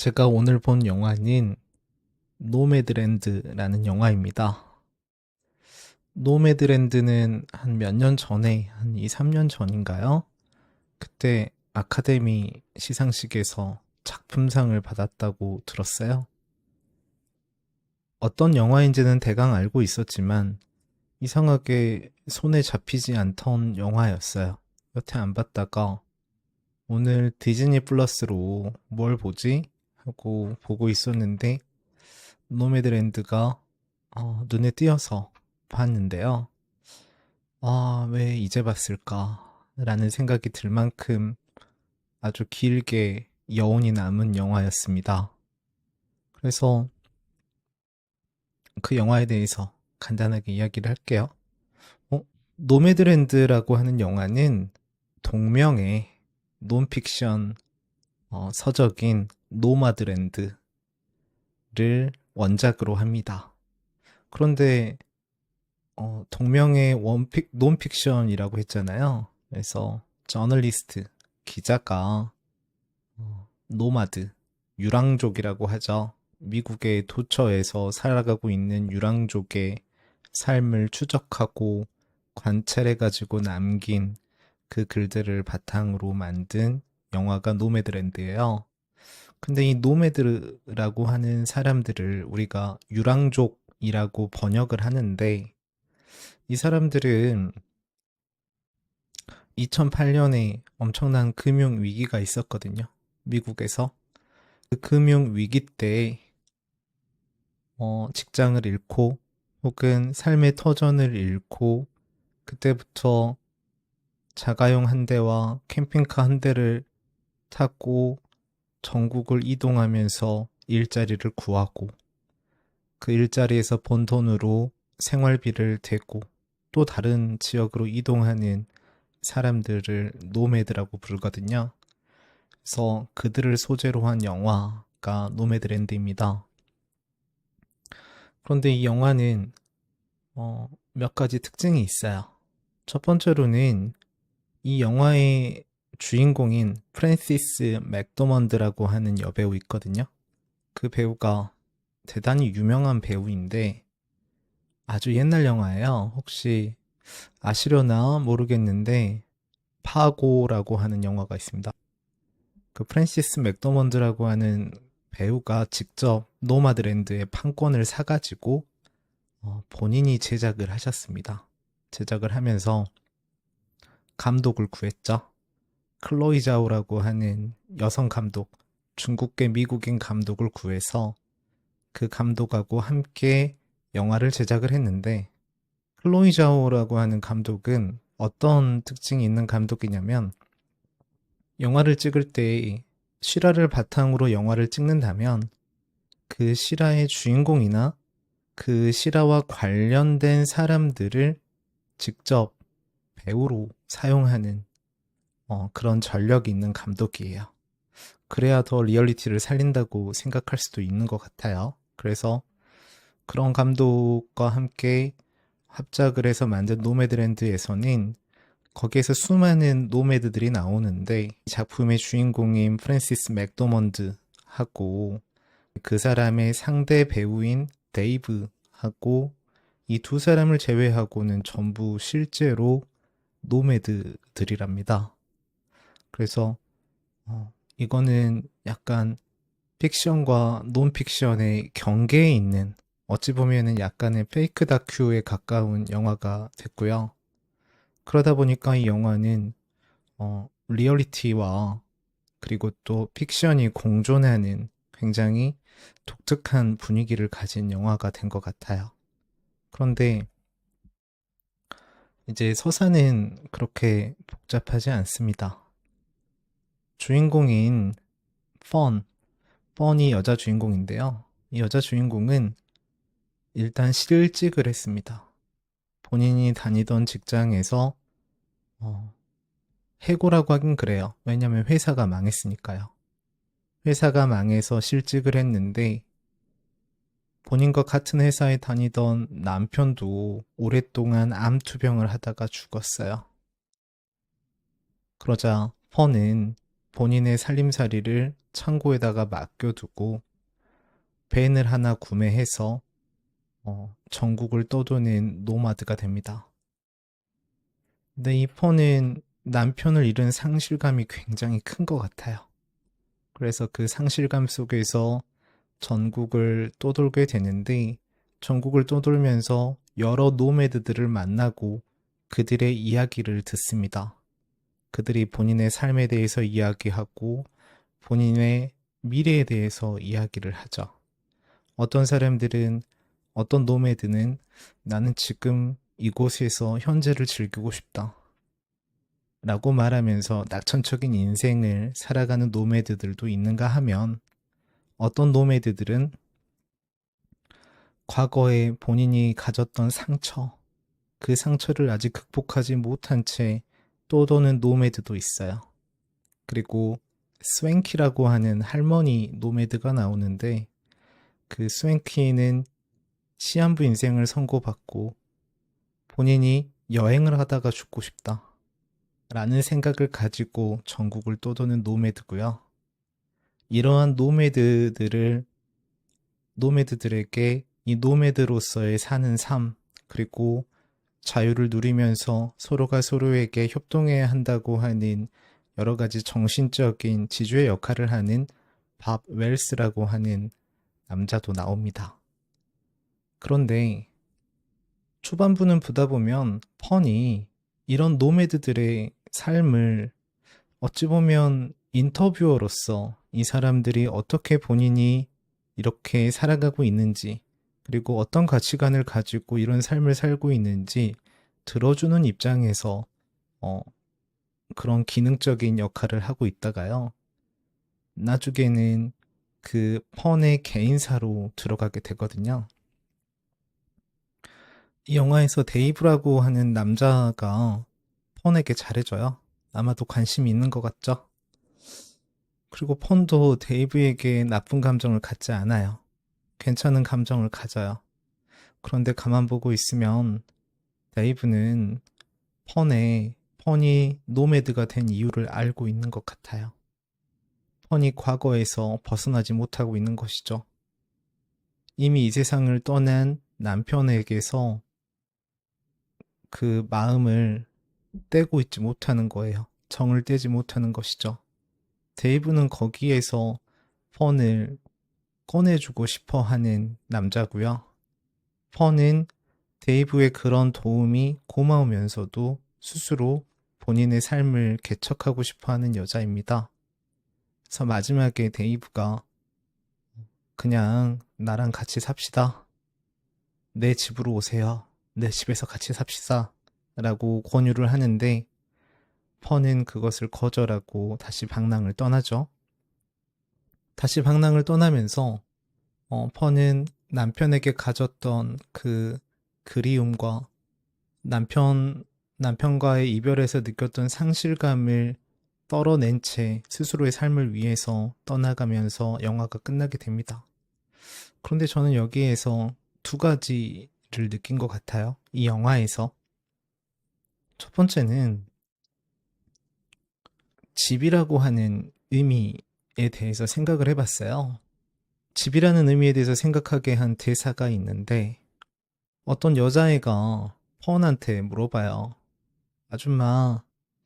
제가 오늘 본 영화는 노매드랜드라는 영화입니다. 노매드랜드는 한 몇 년 전에, 한 2, 3년 전인가요? 그때 아카데미 시상식에서 작품상을 받았다고 들었어요. 어떤 영화인지는 대강 알고 있었지만 이상하게 손에 잡히지 않던 영화였어요. 여태 안 봤다가 오늘 디즈니 플러스로 뭘 보지? 하고 보고 있었는데 노매드랜드가 눈에 띄어서 봤는데요. 왜 이제 봤을까? 라는 생각이 들 만큼 아주 길게 여운이 남은 영화였습니다. 그래서 그 영화에 대해서 간단하게 이야기를 할게요. 노매드랜드라고 하는 영화는 동명의 논픽션 서적인 노마드랜드를 원작으로 합니다. 그런데 동명의 논픽션이라고 했잖아요. 그래서 저널리스트, 기자가 노마드, 유랑족이라고 하죠. 미국의 도처에서 살아가고 있는 유랑족의 삶을 추적하고 관찰해가지고 남긴 그 글들을 바탕으로 만든 영화가 노매드랜드예요. 근데 이 노매드라고 하는 사람들을 우리가 유랑족이라고 번역을 하는데 이 사람들은 2008년에 엄청난 금융 위기가 있었거든요. 미국에서. 그 금융 위기 때 직장을 잃고 혹은 삶의 터전을 잃고 그때부터 자가용 한 대와 캠핑카 한 대를 타고 전국을 이동하면서 일자리를 구하고 그 일자리에서 번 돈으로 생활비를 대고 또 다른 지역으로 이동하는 사람들을 노매드라고 부르거든요. 그래서 그들을 소재로 한 영화가 노매드랜드입니다. 그런데 이 영화는 몇 가지 특징이 있어요. 첫 번째로는 이 영화의 주인공인 프랜시스 맥도먼드라고 하는 여배우 있거든요. 그 배우가 대단히 유명한 배우인데 아주 옛날 영화예요. 혹시 아시려나 모르겠는데 파고라고 하는 영화가 있습니다. 그 프랜시스 맥도먼드라고 하는 배우가 직접 노마드랜드의 판권을 사가지고 본인이 제작을 하셨습니다. 제작을 하면서 감독을 구했죠. 클로이 자오라고 하는 여성 감독, 중국계 미국인 감독을 구해서 그 감독하고 함께 영화를 제작을 했는데 클로이 자오라고 하는 감독은 어떤 특징이 있는 감독이냐면 영화를 찍을 때 실화를 바탕으로 영화를 찍는다면 그 실화의 주인공이나 그 실화와 관련된 사람들을 직접 배우로 사용하는 그런 전력이 있는 감독이에요. 그래야 더 리얼리티를 살린다고 생각할 수도 있는 것 같아요. 그래서 그런 감독과 함께 합작을 해서 만든 노매드랜드에서는 거기에서 수많은 노매드들이 나오는데 이 작품의 주인공인 프랜시스 맥도먼드하고 그 사람의 상대 배우인 데이브하고 이 두 사람을 제외하고는 전부 실제로 노매드들이랍니다. 그래서 이거는 약간 픽션과 논픽션의 경계에 있는 어찌 보면은 약간의 페이크 다큐에 가까운 영화가 됐고요. 그러다 보니까 이 영화는 리얼리티와 그리고 또 픽션이 공존하는 굉장히 독특한 분위기를 가진 영화가 된 것 같아요. 그런데 이제 서사는 그렇게 복잡하지 않습니다. 주인공인 펀이 여자 주인공인데요. 이 여자 주인공은 일단 실직을 했습니다. 본인이 다니던 직장에서 해고라고 하긴 그래요. 왜냐면 회사가 망했으니까요. 회사가 망해서 실직을 했는데 본인과 같은 회사에 다니던 남편도 오랫동안 암투병을 하다가 죽었어요. 그러자 펀은 본인의 살림살이를 창고에다가 맡겨두고 밴을 하나 구매해서 전국을 떠도는 노마드가 됩니다. 근데 이 폰은 남편을 잃은 상실감이 굉장히 큰 것 같아요. 그래서 그 상실감 속에서 전국을 떠돌게 되는데, 전국을 떠돌면서 여러 노매드들을 만나고 그들의 이야기를 듣습니다. 그들이 본인의 삶에 대해서 이야기하고 본인의 미래에 대해서 이야기를 하죠. 어떤 사람들은, 어떤 노매드는 나는 지금 이곳에서 현재를 즐기고 싶다 라고 말하면서 낙천적인 인생을 살아가는 노매드들도 있는가 하면, 어떤 노매드들은 과거에 본인이 가졌던 상처, 그 상처를 아직 극복하지 못한 채 떠도는 노매드도 있어요. 그리고 스웽키라고 하는 할머니 노매드가 나오는데, 그 스웽키는 시한부 인생을 선고받고 본인이 여행을 하다가 죽고 싶다 라는 생각을 가지고 전국을 떠도는 노매드고요. 이러한 노매드들에게 이 노매드로서의 사는 삶, 그리고 자유를 누리면서 서로가 서로에게 협동해야 한다고 하는 여러 가지 정신적인 지주의 역할을 하는 밥 웰스라고 하는 남자도 나옵니다. 그런데 초반부는 보다 보면 펀이 이런 노매드들의 삶을 어찌 보면 인터뷰어로서 이 사람들이 어떻게 본인이 이렇게 살아가고 있는지, 그리고 어떤 가치관을 가지고 이런 삶을 살고 있는지 들어주는 입장에서 그런 기능적인 역할을 하고 있다가요, 나중에는 그 펀의 개인사로 들어가게 되거든요. 이 영화에서 데이브라고 하는 남자가 펀에게 잘해줘요. 아마도 관심이 있는 것 같죠? 그리고 펀도 데이브에게 나쁜 감정을 갖지 않아요. 괜찮은 감정을 가져요. 그런데 가만 보고 있으면 데이브는 펀이 노매드가 된 이유를 알고 있는 것 같아요. 펀이 과거에서 벗어나지 못하고 있는 것이죠. 이미 이 세상을 떠난 남편에게서 그 마음을 떼고 있지 못하는 거예요. 정을 떼지 못하는 것이죠. 데이브는 거기에서 펀을 꺼내주고 싶어 하는 남자고요. 펀은 데이브의 그런 도움이 고마우면서도 스스로 본인의 삶을 개척하고 싶어 하는 여자입니다. 그래서 마지막에 데이브가 그냥 나랑 같이 삽시다. 내 집으로 오세요. 내 집에서 같이 삽시다. 라고 권유를 하는데 펀은 그것을 거절하고 다시 방랑을 떠나죠. 다시 방랑을 떠나면서 펀은 남편에게 가졌던 그 그리움과 남편과의 이별에서 느꼈던 상실감을 떨어낸 채 스스로의 삶을 위해서 떠나가면서 영화가 끝나게 됩니다. 그런데 저는 여기에서 두 가지를 느낀 것 같아요. 이 영화에서. 첫 번째는 집이라고 하는 의미에 대해서 생각을 해봤어요. 집이라는 의미에 대해서 생각하게 한 대사가 있는데, 어떤 여자애가 펀한테 물어봐요. 아줌마,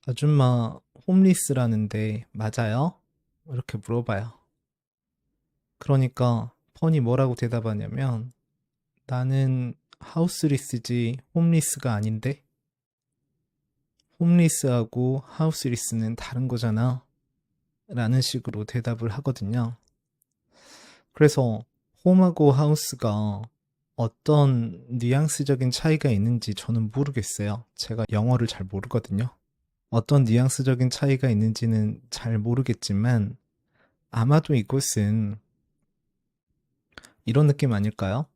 아줌마 홈리스라는데 맞아요? 이렇게 물어봐요. 그러니까 펀이 뭐라고 대답하냐면, 나는 하우스리스지 홈리스가 아닌데? 홈리스하고 하우스리스는 다른 거잖아. 라는 식으로 대답을 하거든요. 그래서 홈하고 하우스가 어떤 뉘앙스적인 차이가 있는지 저는 모르겠어요. 제가 영어를 잘 모르거든요. 어떤 뉘앙스적인 차이가 있는지는 잘 모르겠지만 아마도 이곳은 이런 느낌 아닐까요?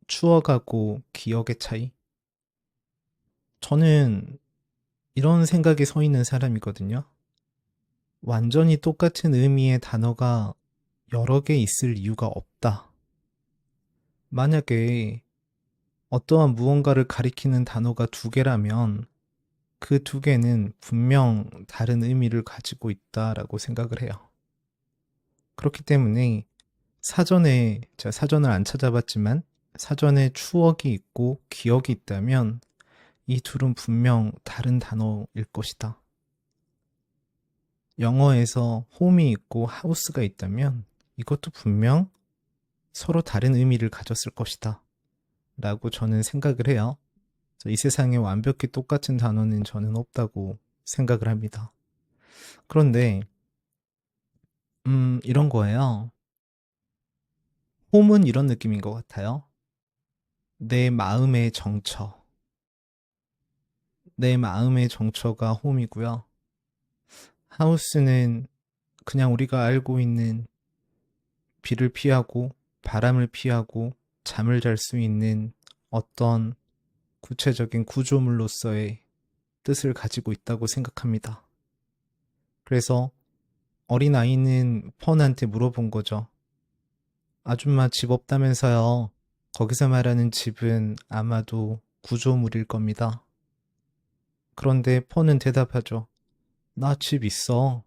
추억하고 기억의 차이? 저는 이런 생각에 서 있는 사람이거든요. 완전히 똑같은 의미의 단어가 여러 개 있을 이유가 없다. 만약에 어떠한 무언가를 가리키는 단어가 두 개라면 그 두 개는 분명 다른 의미를 가지고 있다라고 생각을 해요. 그렇기 때문에 제가 사전을 안 찾아봤지만 사전에 추억이 있고 기억이 있다면 이 둘은 분명 다른 단어일 것이다. 영어에서 홈이 있고 하우스가 있다면 이것도 분명 서로 다른 의미를 가졌을 것이다. 라고 저는 생각을 해요. 이 세상에 완벽히 똑같은 단어는 저는 없다고 생각을 합니다. 그런데, 이런 거예요. 홈은 이런 느낌인 것 같아요. 내 마음의 정처. 내 마음의 정처가 홈이고요. 하우스는 그냥 우리가 알고 있는 비를 피하고 바람을 피하고 잠을 잘 수 있는 어떤 구체적인 구조물로서의 뜻을 가지고 있다고 생각합니다. 그래서 어린아이는 펀한테 물어본 거죠. 아줌마 집 없다면서요. 거기서 말하는 집은 아마도 구조물일 겁니다. 그런데 펀은 대답하죠. 나 집 있어.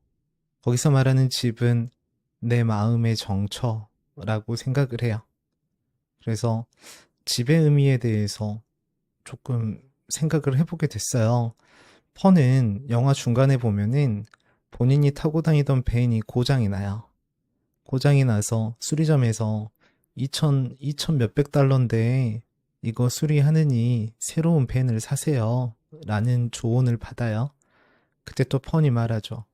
거기서 말하는 집은 내 마음의 정처라고 생각을 해요. 그래서 집의 의미에 대해서 조금 생각을 해보게 됐어요. 펀은 영화 중간에 보면은 본인이 타고 다니던 벤이 고장이 나요. 고장이 나서 수리점에서 2천 몇백 달러인데 이거 수리하느니 새로운 벤을 사세요. 라는 조언을 받아요. 그때 또 펀이 말하죠.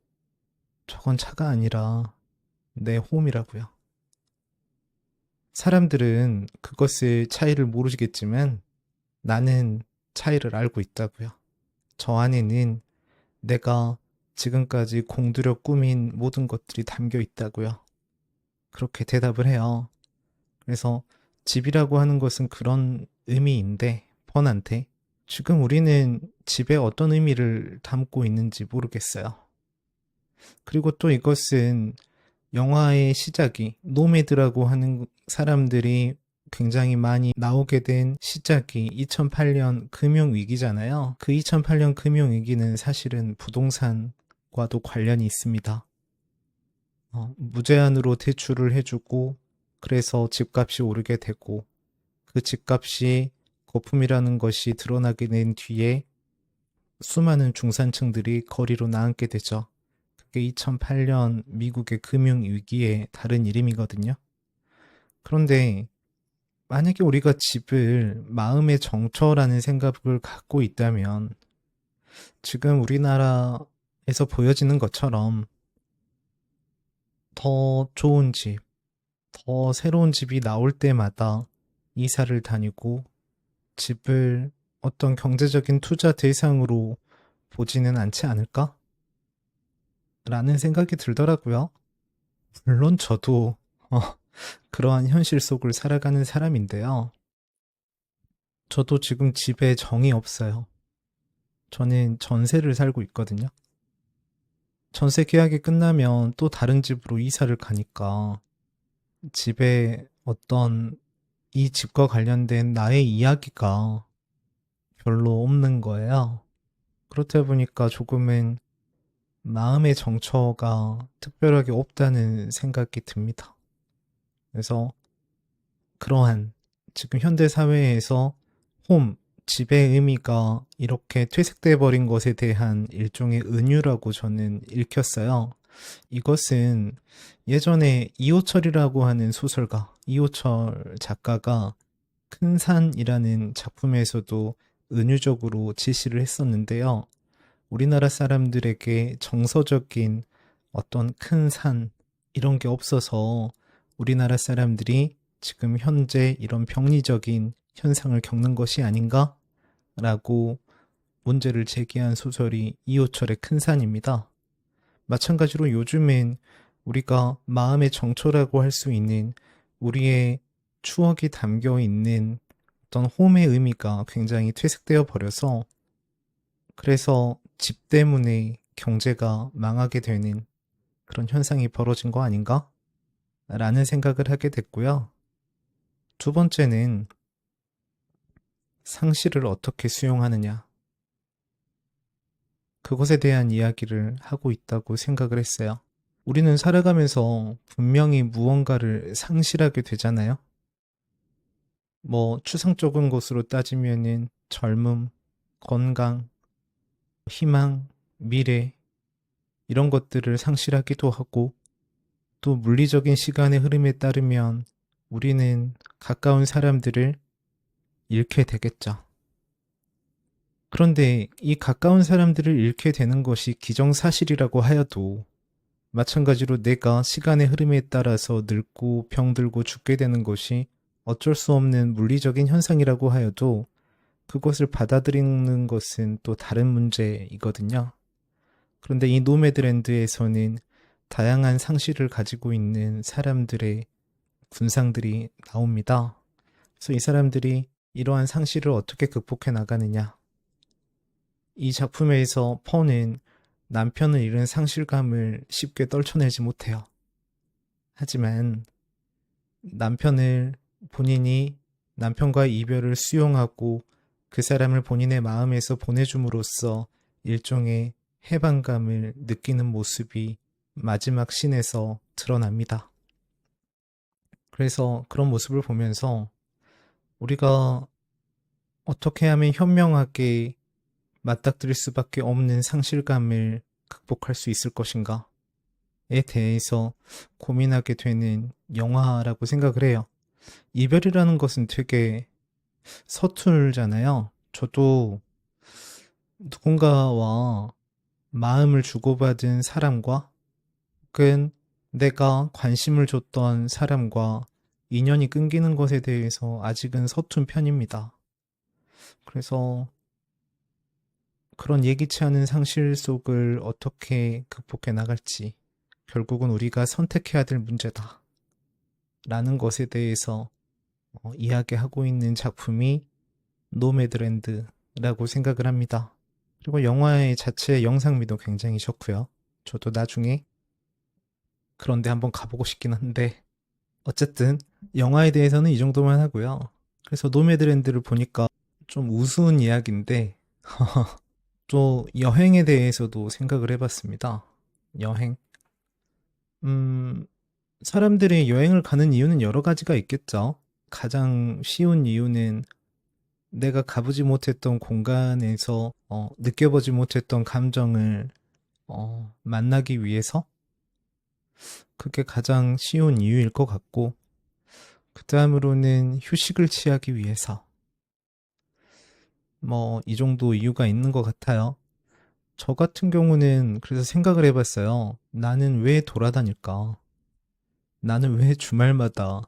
저건 차가 아니라 내 홈이라고요. 사람들은 그것의 차이를 모르시겠지만 나는 차이를 알고 있다고요. 저 안에는 내가 지금까지 공들여 꾸민 모든 것들이 담겨 있다고요. 그렇게 대답을 해요. 그래서 집이라고 하는 것은 그런 의미인데, 펀한테. 지금 우리는 집에 어떤 의미를 담고 있는지 모르겠어요. 그리고 또 이것은 영화의 시작이, 노매드라고 하는 사람들이 굉장히 많이 나오게 된 시작이 2008년 금융위기잖아요. 그 2008년 금융위기는 사실은 부동산과도 관련이 있습니다. 무제한으로 대출을 해주고 그래서 집값이 오르게 되고 그 집값이 거품이라는 것이 드러나게 된 뒤에 수많은 중산층들이 거리로 나앉게 되죠. 그게 2008년 미국의 금융위기의 다른 이름이거든요. 그런데 만약에 우리가 집을 마음의 정처라는 생각을 갖고 있다면 지금 우리나라에서 보여지는 것처럼 더 좋은 집, 더 새로운 집이 나올 때마다 이사를 다니고 집을 어떤 경제적인 투자 대상으로 보지는 않지 않을까? 라는 생각이 들더라고요. 물론 저도 어, 그러한 현실 속을 살아가는 사람인데요. 저도 지금 집에 정이 없어요. 저는 전세를 살고 있거든요. 전세 계약이 끝나면 또 다른 집으로 이사를 가니까 집에 어떤 이 집과 관련된 나의 이야기가 별로 없는 거예요. 그렇다 보니까 조금은 마음의 정처가 특별하게 없다는 생각이 듭니다. 그래서 그러한 지금 현대 사회에서 홈, 집의 의미가 이렇게 퇴색돼 버린 것에 대한 일종의 은유라고 저는 읽혔어요. 이것은 예전에 이호철이라고 하는 소설가, 이호철 작가가 큰 산이라는 작품에서도 은유적으로 제시를 했었는데요. 우리나라 사람들에게 정서적인 어떤 큰 산, 이런 게 없어서 우리나라 사람들이 지금 현재 이런 병리적인 현상을 겪는 것이 아닌가? 라고 문제를 제기한 소설이 이호철의 큰 산입니다. 마찬가지로 요즘엔 우리가 마음의 정초라고 할 수 있는 우리의 추억이 담겨 있는 어떤 홈의 의미가 굉장히 퇴색되어 버려서 그래서 집 때문에 경제가 망하게 되는 그런 현상이 벌어진 거 아닌가? 라는 생각을 하게 됐고요. 두 번째는 상실을 어떻게 수용하느냐. 그것에 대한 이야기를 하고 있다고 생각을 했어요. 우리는 살아가면서 분명히 무언가를 상실하게 되잖아요. 뭐 추상적인 것으로 따지면은 젊음, 건강, 희망, 미래 이런 것들을 상실하기도 하고 또 물리적인 시간의 흐름에 따르면 우리는 가까운 사람들을 잃게 되겠죠. 그런데 이 가까운 사람들을 잃게 되는 것이 기정사실이라고 하여도 마찬가지로 내가 시간의 흐름에 따라서 늙고 병들고 죽게 되는 것이 어쩔 수 없는 물리적인 현상이라고 하여도 그것을 받아들이는 것은 또 다른 문제이거든요. 그런데 이 노매드랜드에서는 다양한 상실을 가지고 있는 사람들의 군상들이 나옵니다. 그래서 이 사람들이 이러한 상실을 어떻게 극복해 나가느냐. 이 작품에서 펀은 남편을 잃은 상실감을 쉽게 떨쳐내지 못해요. 하지만 남편을 본인이 남편과의 이별을 수용하고 그 사람을 본인의 마음에서 보내줌으로써 일종의 해방감을 느끼는 모습이 마지막 씬에서 드러납니다. 그래서 그런 모습을 보면서 우리가 어떻게 하면 현명하게 맞닥뜨릴 수밖에 없는 상실감을 극복할 수 있을 것인가에 대해서 고민하게 되는 영화라고 생각을 해요. 이별이라는 것은 되게 서툴잖아요. 저도 누군가와 마음을 주고받은 사람과 혹은 내가 관심을 줬던 사람과 인연이 끊기는 것에 대해서 아직은 서툰 편입니다. 그래서 그런 예기치 않은 상실 속을 어떻게 극복해 나갈지 결국은 우리가 선택해야 될 문제다. 라는 것에 대해서 이야기하고 있는 작품이 노매드랜드라고 생각을 합니다. 그리고 영화의 자체 영상미도 굉장히 좋고요. 저도 나중에 그런데 한번 가보고 싶긴 한데 어쨌든 영화에 대해서는 이 정도만 하고요. 그래서 노매드랜드를 보니까 좀 우스운 이야기인데 또 여행에 대해서도 생각을 해봤습니다. 여행. 음, 사람들이 여행을 가는 이유는 여러 가지가 있겠죠. 가장 쉬운 이유는 내가 가보지 못했던 공간에서 느껴보지 못했던 감정을 만나기 위해서 그게 가장 쉬운 이유일 것 같고 그 다음으로는 휴식을 취하기 위해서 뭐 이 정도 이유가 있는 것 같아요. 저 같은 경우는 그래서 생각을 해봤어요. 나는 왜 돌아다닐까? 나는 왜 주말마다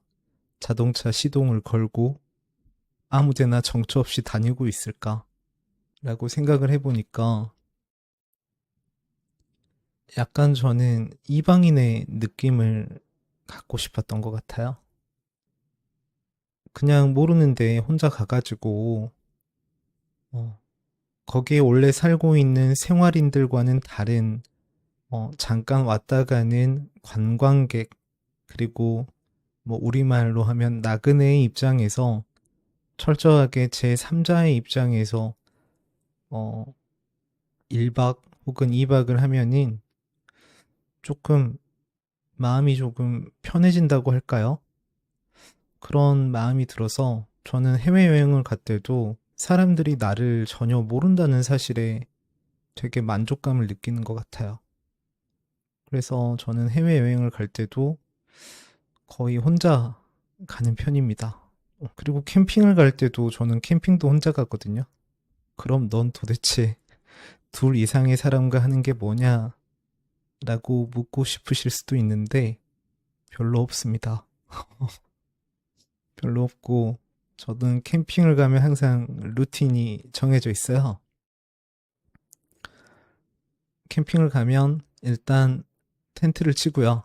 자동차 시동을 걸고 아무데나 정처 없이 다니고 있을까? 라고 생각을 해보니까 약간 저는 이방인의 느낌을 갖고 싶었던 것 같아요. 그냥 모르는데 혼자 가가지고 어, 거기에 원래 살고 있는 생활인들과는 다른 잠깐 왔다 가는 관광객 그리고 뭐 우리말로 하면 나그네의 입장에서 철저하게 제3자의 입장에서 어, 1박 혹은 2박을 하면은 조금 마음이 조금 편해진다고 할까요? 그런 마음이 들어서 저는 해외여행을 갈 때도 사람들이 나를 전혀 모른다는 사실에 되게 만족감을 느끼는 것 같아요. 그래서 저는 해외여행을 갈 때도 거의 혼자 가는 편입니다. 그리고 캠핑을 갈 때도 저는 캠핑도 혼자 가거든요. 그럼 넌 도대체 둘 이상의 사람과 하는 게 뭐냐? 라고 묻고 싶으실 수도 있는데 별로 없습니다. 별로 없고 저는 캠핑을 가면 항상 루틴이 정해져 있어요. 캠핑을 가면 일단 텐트를 치고요.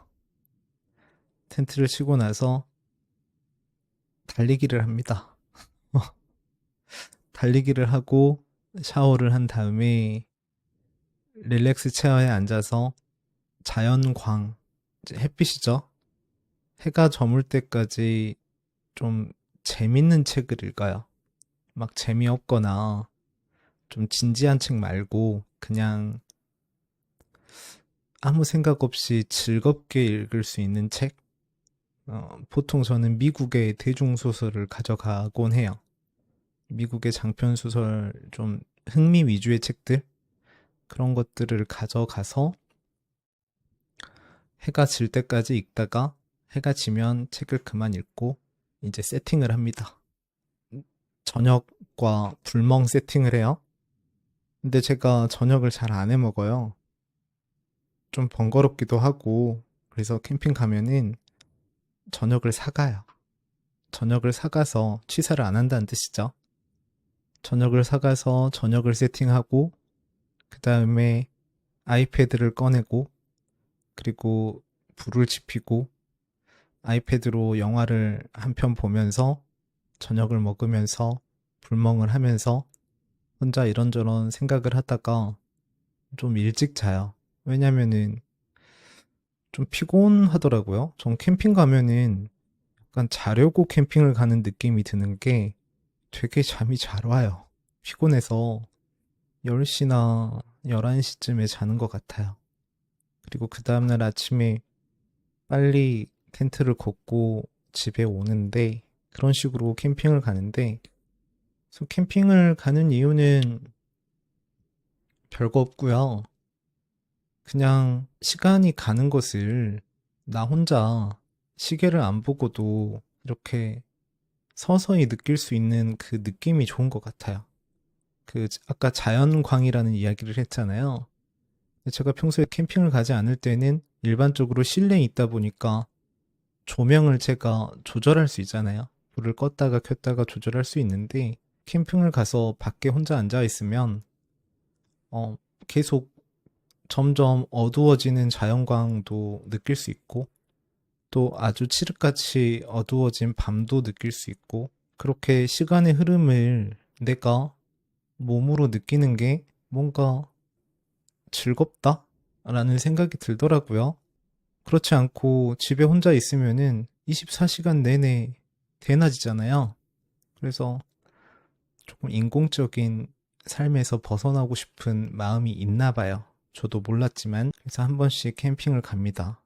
텐트를 치고 나서 달리기를 합니다. 달리기를 하고 샤워를 한 다음에 릴렉스 체어에 앉아서 자연광, 이제 햇빛이죠. 해가 저물 때까지 좀 재밌는 책을 읽어요. 막 재미없거나 좀 진지한 책 말고 그냥 아무 생각 없이 즐겁게 읽을 수 있는 책? 보통 저는 미국의 대중소설을 가져가곤 해요. 미국의 장편소설 좀 흥미 위주의 책들? 그런 것들을 가져가서 해가 질 때까지 읽다가 해가 지면 책을 그만 읽고 이제 세팅을 합니다. 저녁과 불멍 세팅을 해요. 근데 제가 저녁을 잘 안 해 먹어요. 좀 번거롭기도 하고, 그래서 캠핑 가면은 저녁을 사가요. 저녁을 사가서 취사를 안 한다는 뜻이죠. 저녁을 사가서 저녁을 세팅하고, 그 다음에 아이패드를 꺼내고, 그리고 불을 지피고, 아이패드로 영화를 한 편 보면서 저녁을 먹으면서 불멍을 하면서 혼자 이런저런 생각을 하다가 좀 일찍 자요. 왜냐면은 좀 피곤하더라고요. 전 캠핑 가면은 약간 자려고 캠핑을 가는 느낌이 드는 게 되게 잠이 잘 와요. 피곤해서 10시나 11시쯤에 자는 것 같아요. 그리고 그 다음날 아침에 빨리 텐트를 걷고 집에 오는데 그런 식으로 캠핑을 가는데 그래서 캠핑을 가는 이유는 별거 없고요. 그냥 시간이 가는 것을 나 혼자 시계를 안 보고도 이렇게 서서히 느낄 수 있는 그 느낌이 좋은 것 같아요. 아까 자연광이라는 이야기를 했잖아요. 제가 평소에 캠핑을 가지 않을 때는 일반적으로 실내에 있다 보니까 조명을 제가 조절할 수 있잖아요. 불을 껐다가 켰다가 조절할 수 있는데 캠핑을 가서 밖에 혼자 앉아 있으면 계속 점점 어두워지는 자연광도 느낄 수 있고 또 아주 칠흑같이 어두워진 밤도 느낄 수 있고 그렇게 시간의 흐름을 내가 몸으로 느끼는 게 뭔가 즐겁다? 라는 생각이 들더라고요. 그렇지 않고 집에 혼자 있으면은 24시간 내내 대낮이잖아요. 그래서 조금 인공적인 삶에서 벗어나고 싶은 마음이 있나 봐요. 저도 몰랐지만 그래서 한 번씩 캠핑을 갑니다.